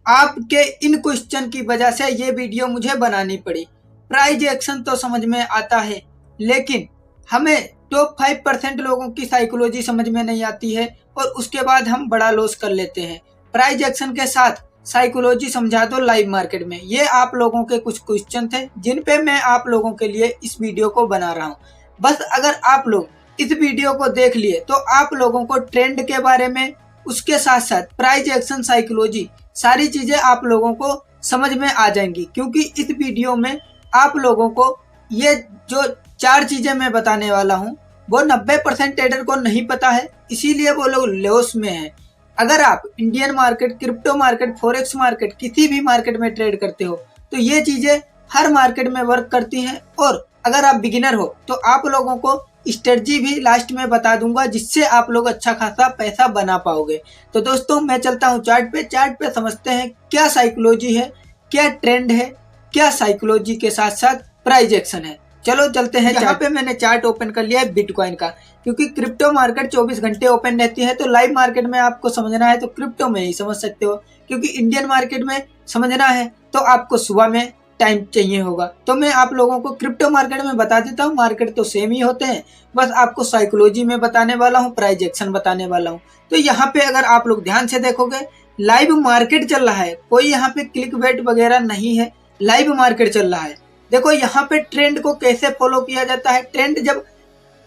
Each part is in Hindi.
आपके इन क्वेश्चन की वजह से ये वीडियो मुझे बनानी पड़ी। प्राइज एक्शन तो समझ में आता है, लेकिन हमें टॉप 5% लोगों की साइकोलॉजी समझ में नहीं आती है और उसके बाद हम बड़ा लॉस कर लेते हैं। प्राइज एक्शन के साथ साइकोलॉजी समझा दो लाइव मार्केट में, ये आप लोगों के कुछ क्वेश्चन थे जिन पे मैं आप लोगों के लिए इस वीडियो को बना रहा हूँ। बस अगर आप लोग इस वीडियो को देख लिए तो आप लोगों को ट्रेंड के बारे में, उसके साथ साथ प्राइज एक्शन, साइकोलॉजी, सारी चीजें आप लोगों को समझ में आ जाएंगी। क्योंकि इस वीडियो में आप लोगों को ये जो 4 चीजें मैं बताने वाला हूँ वो 90% ट्रेडर को नहीं पता है, इसीलिए वो लोग लॉस में हैं। अगर आप Indian market, crypto market, forex market, किसी भी मार्केट में ट्रेड करते हो तो ये चीजें हर मार्केट में वर्क करती हैं। और अगर आप बिगिनर हो तो आप लोगों को स्ट्रेटजी भी लास्ट में बता दूंगा, जिससे आप लोग अच्छा खासा पैसा बना पाओगे। तो दोस्तों मैं चलता हूँ चार्ट पे समझते हैं क्या साइकोलॉजी है, क्या ट्रेंड है, क्या साइकोलॉजी के साथ साथ प्राइज एक्शन है। चलो चलते हैं। यहाँ पे मैंने चार्ट ओपन कर लिया है बिटकॉइन का, क्योंकि क्रिप्टो मार्केट 24 घंटे ओपन रहती है। तो लाइव मार्केट में आपको समझना है तो क्रिप्टो में ही समझ सकते हो, क्योंकि इंडियन मार्केट में समझना है तो आपको सुबह में टाइम चाहिए होगा। तो मैं आप लोगों को क्रिप्टो मार्केट में बता देता हूँ, मार्केट तो सेम ही होते हैं, बस आपको साइकोलॉजी में बताने वाला हूँ, प्राइज एक्शन बताने वाला हूँ। तो यहाँ पे अगर आप लोग ध्यान से देखोगे लाइव मार्केट चल रहा है, कोई यहाँ पे क्लिक बेट वगैरह नहीं है, लाइव मार्केट चल रहा है। देखो यहाँ पे ट्रेंड को कैसे फॉलो किया जाता है, ट्रेंड जब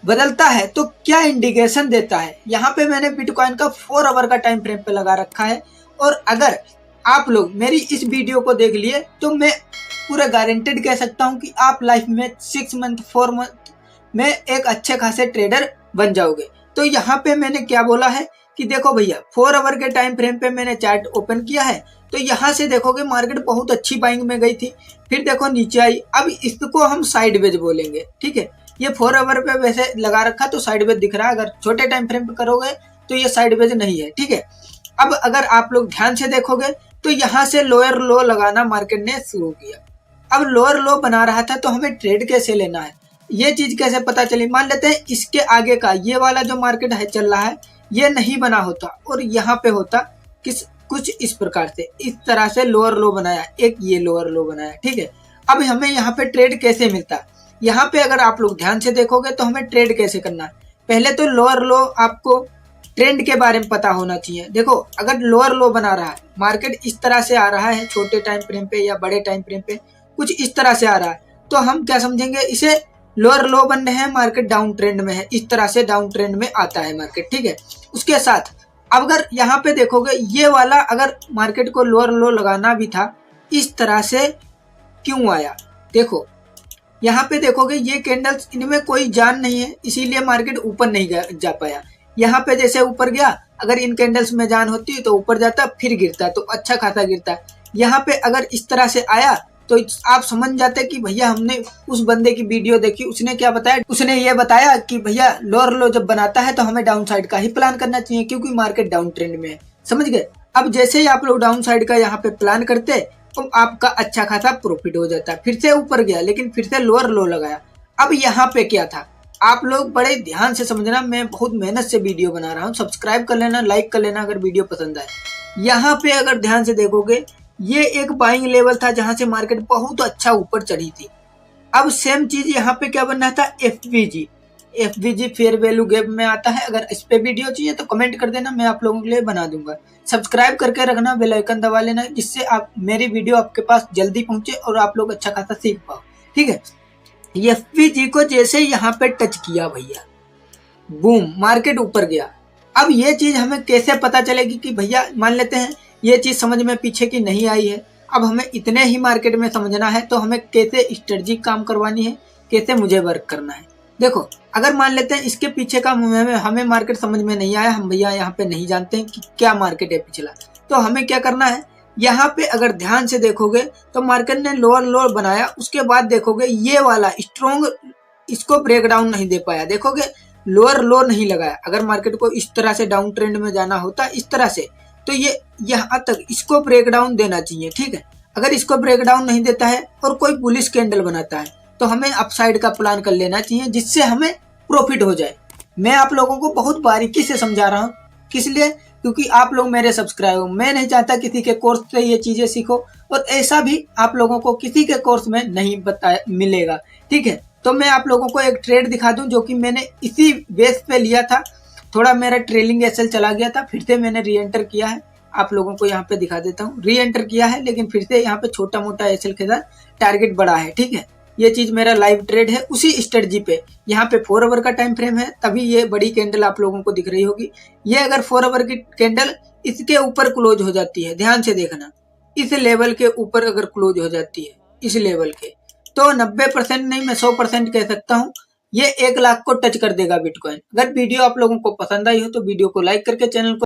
बदलता है तो क्या इंडिकेशन देता है। यहाँ पे मैंने बिटकॉइन का 4 आवर का टाइम फ्रेम पे लगा रखा है। और अगर आप लोग मेरी इस वीडियो को देख लिए तो मैं पूरा गारंटेड कह सकता हूँ कि आप लाइफ में 6 मंथ 4 मंथ में एक अच्छे खासे ट्रेडर बन जाओगे। तो यहाँ पे मैंने क्या बोला है कि देखो भैया 4 आवर के टाइम फ्रेम पे मैंने चार्ट ओपन किया है। तो यहाँ से देखोगे मार्केट बहुत अच्छी बाइंग में गई थी, फिर देखो नीचे आई। अब इसको हम साइडवेज बोलेंगे, ठीक है। ये 4 आवर पे वैसे लगा रखा तो साइडवेज दिख रहा है, अगर छोटे टाइम फ्रेम पे करोगे तो ये साइडवेज नहीं है, ठीक है। अब अगर आप लोग ध्यान से देखोगे तो यहाँ से लोअर लो लगाना मार्केट ने शुरू किया। अब लोअर लो बना रहा था तो हमें ट्रेड कैसे लेना है, ये चीज कैसे पता चली। मान लेते हैं इसके आगे का ये वाला जो मार्केट है चल रहा है, ये नहीं बना होता और यहाँ पे होता कुछ इस प्रकार से, इस तरह से लोअर लो बनाया, एक ये लोअर लो बनाया, ठीक है। अब हमें यहाँ पे ट्रेड कैसे मिलता है, यहाँ पे अगर आप लोग ध्यान से देखोगे तो हमें ट्रेड कैसे करना है। पहले तो लोअर लो आपको ट्रेंड के बारे में पता होना चाहिए। देखो अगर लोअर लो बना रहा है, मार्केट इस तरह से आ रहा है, छोटे टाइम फ्रेम पे या बड़े टाइम फ्रेम पे कुछ इस तरह से आ रहा है, तो हम क्या समझेंगे, इसे लोअर लो बन रहे हैं, मार्केट डाउन ट्रेंड में है, इस तरह से डाउन ट्रेंड में आता है मार्केट, ठीक है। उसके साथ अब अगर यहाँ पे देखोगे ये वाला अगर मार्केट को लोअर लो लगाना भी था, इस तरह से क्यों आया। देखो यहाँ पे देखोगे ये कैंडल्स, इनमें कोई जान नहीं है, इसीलिए मार्केट ऊपर नहीं जा पाया। यहाँ पे जैसे ऊपर गया, अगर इन कैंडल्स में जान होती तो ऊपर जाता, फिर गिरता तो अच्छा खासा गिरता। यहाँ पे अगर इस तरह से आया तो आप समझ जाते कि भैया हमने उस बंदे की वीडियो देखी, उसने क्या बताया, उसने ये बताया कि भैया लोअर लो जब बनाता है तो हमें डाउन साइड का ही प्लान करना चाहिए, क्योंकि मार्केट डाउन ट्रेंड में है, समझ गए। अब जैसे ही आप लोग डाउन साइड का यहाँ पे प्लान करते तो आपका अच्छा खासा प्रॉफिट हो जाता। फिर से ऊपर गया लेकिन फिर से लोअर लो लगाया। अब यहाँ पे क्या था, आप लोग बड़े ध्यान से समझना, मैं बहुत मेहनत से वीडियो बना रहा हूँ, सब्सक्राइब कर लेना, लाइक कर लेना अगर वीडियो पसंद आए। यहाँ पे अगर ध्यान से देखोगे ये एक बाइंग लेवल था जहां से मार्केट बहुत अच्छा ऊपर चढ़ी थी। अब सेम चीज यहाँ पे क्या बनना था, एफवीजी फेयर वैल्यू गैप में आता है। अगर इस पे वीडियो चाहिए तो कमेंट कर देना, मैं आप लोगों के लिए बना दूंगा। सब्सक्राइब करके रखना, बेल आइकन दबा लेना, जिससे आप मेरी वीडियो आपके पास जल्दी पहुंचे और आप लोग अच्छा खासा सीख पाओ, ठीक है। एफवीजी को जैसे यहाँ पे टच किया भैया, बूम, मार्केट ऊपर गया। अब ये चीज हमें कैसे पता चलेगी कि भैया, मान लेते हैं ये चीज समझ में पीछे की नहीं आई है, अब हमें इतने ही मार्केट में समझना है तो हमें कैसे स्ट्रेटजी काम करवानी है, कैसे मुझे वर्क करना है। देखो अगर मान लेते हैं इसके पीछे का हमें मार्केट समझ में नहीं आया, हम भैया यहाँ पे नहीं जानते हैं कि क्या मार्केट है पिछला, तो हमें क्या करना है, यहाँ पे अगर ध्यान से देखोगे तो मार्केट ने लोअर लो बनाया, उसके बाद देखोगे ये वाला स्ट्रॉन्ग इसको ब्रेक डाउन नहीं दे पाया। देखोगे लोअर लो नहीं लगाया। अगर मार्केट को इस तरह से डाउन ट्रेंड में जाना होता इस तरह से, तो ये यहाँ तक इसको ब्रेक डाउन देना चाहिए, ठीक है। अगर इसको ब्रेक डाउन नहीं देता है और कोई बुलिश कैंडल बनाता है तो हमें अपसाइड का प्लान कर लेना चाहिए, जिससे हमें प्रॉफिट हो जाए। मैं आप लोगों को बहुत बारीकी से समझा रहा हूँ, किस लिए, क्योंकि आप लोग मेरे सब्सक्राइबर, मैं नहीं चाहता किसी के कोर्स से ये चीजें सीखो, और ऐसा भी आप लोगों को किसी के कोर्स में नहीं बताया मिलेगा। ठीक है, तो मैं आप लोगों को एक ट्रेड दिखा दूं जो कि मैंने इसी बेस पे लिया था। थोड़ा मेरा ट्रेलिंग एसएल चला गया था, फिर से मैंने री एंटर किया है। आप लोगों को यहाँ पे दिखा देता हूँ, री एंटर किया है लेकिन फिर से यहाँ पे छोटा मोटा एसएल के साथ टारगेट बड़ा है। ठीक है, ये चीज मेरा लाइव ट्रेड है उसी स्ट्रेटजी पे। यहाँ पे 4 आवर का टाइम फ्रेम है, तभी ये बड़ी कैंडल आप लोगों को दिख रही होगी। ये अगर 4 आवर की कैंडल इसके ऊपर क्लोज हो जाती है, ध्यान से देखना, इस लेवल के ऊपर अगर क्लोज हो जाती है, इस लेवल के, तो 90% नहीं मैं 100% कह सकता हूँ ये 1 लाख को टच कर देगा बिटकॉइन। अगर वीडियो आप लोगों को पसंद आई हो तो वीडियो को लाइक करके चैनल को